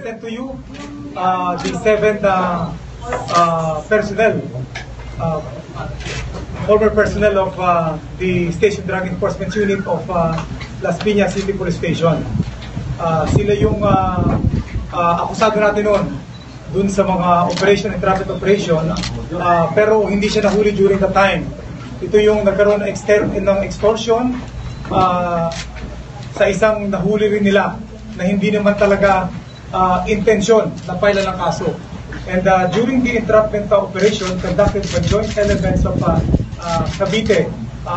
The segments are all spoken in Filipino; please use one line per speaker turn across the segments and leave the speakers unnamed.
present to you the 7 personnel, former personnel of the Station Drug Enforcement Unit of Las Piñas City Police Station. Sila yung akusado natin noon dun sa mga operation and traffic operation, pero hindi siya nahuli during the time. Ito yung nagkaroon ng extortion sa isang nahuli rin nila na hindi naman talaga intensyon na file ng kaso. And during the entrapment operation conducted by joint elements of Cavite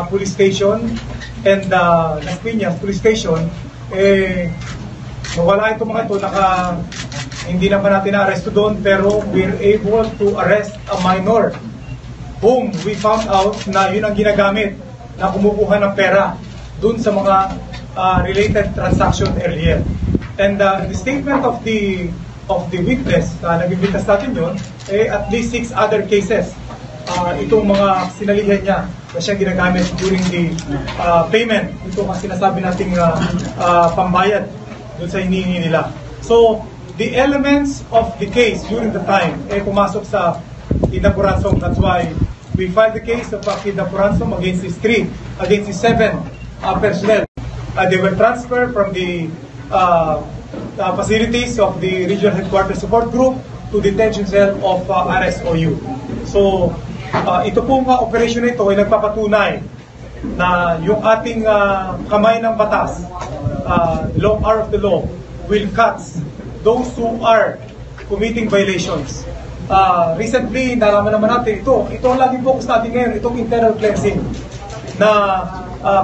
Police Station and Las Piñas Police Station, nawala itong mga ito, hindi naman natin na-arresto doon, pero we're able to arrest a minor whom we found out na yun ang ginagamit na kumukuha ng pera doon sa mga related transaction earlier. And the statement of the witness, nag-witness natin yun, at least 6 other cases itong mga sinalihan niya na siya ginagamit during the payment. Ito ang sinasabi nating pambayad doon sa hinihingi nila. So, the elements of the case during the time pumasok sa kidnap ransom. That's why we filed the case of kidnap ransom against these 7 personnel. They were transferred from the facilities of the Regional Headquarters Support Group to detention cell of RSOU. So, ito pong operation na ito ay nagpapatunay na yung ating kamay ng batas, long arm of the law, will catch those who are committing violations. Recently, nalaman naman natin ito ang laging focus natin ngayon, itong internal cleansing na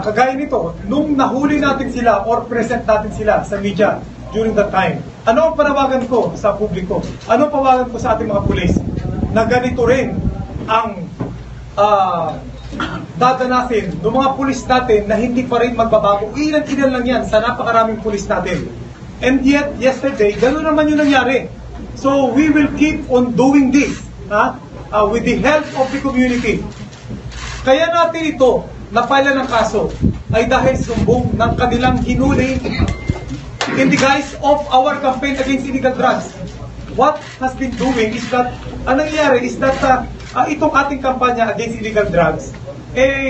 kagaya nito, nung nahuli natin sila or present natin sila sa media during that time. Ano ang panawagan ko sa publiko? Ano ang panawagan ko sa ating mga pulis? Na ganito rin ang dadanasin ng mga pulis natin na hindi pa rin magbabago. Ilan-ilan lang yan sa napakaraming pulis natin. And yet, yesterday, gano'n naman yung nangyari. So, we will keep on doing this with the help of the community. Kaya natin ito, napala ng kaso, ay dahil sumbong ng kanilang hinuli in the guise of our campaign against illegal drugs. What has been doing is that, ang nangyayari is that itong ating kampanya against illegal drugs,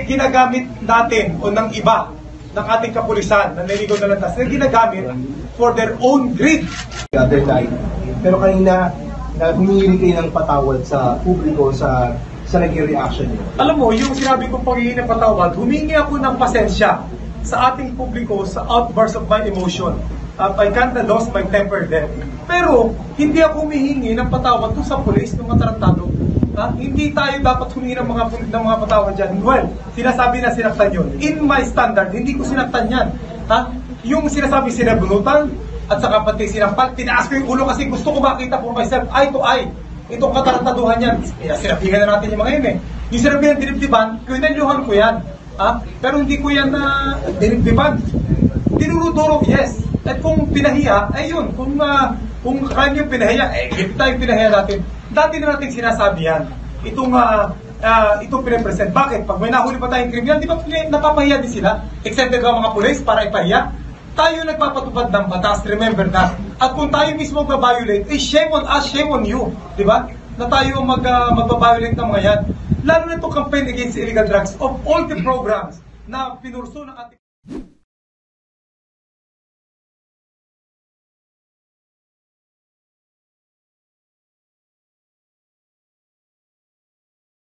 ginagamit natin o ng iba ng ating kapulisan na naligaw na landas na ginagamit for their own greed.
The other night, pero kanina humingi kayo ng patawad sa publiko sa naging reaction niyo.
Alam mo, yung sinabi kong paghingi ng patawad, humingi ako ng pasensya sa ating publiko sa outburst of my emotion. I can't lost my temper then. Pero, hindi ako humihingi ng patawad to sa pulis, ng mga tarantado. Hindi tayo dapat humingi ng mga patawad dyan. Well, sinasabi na sinaktan yun. In my standard, hindi ko sinaktan yan. Yung sinasabi sinabunutan, at saka pati sinampal, tinaas ko yung ulo kasi gusto ko makita for myself, eye to eye. Itong katarantaduhan yan, sinabihan na natin yung mga yun Yung sinabihan dinibdiban, kinelyuhan ko yan. Pero hindi ko yan na dinibdiban. Dinuruduro, yes. At kung pinahiya, ay yun. Kung crime yung pinahiya, kita yung pinahiya natin. Dati na natin sinasabi yan. Itong pinapresent. Bakit? Pag may nahuli pa tayong kriminal, di ba napapahiya din sila? Excepted ba mga pulis para ipahiya? Tayo nagpapatupad ng batas, remember that. At kung tayo mismo mag-violate, shame on us, shame on you. Di ba? Na tayo mag-violate ng mga yan. Lalo na itong campaign against illegal drugs of all the programs na pinurso ng ating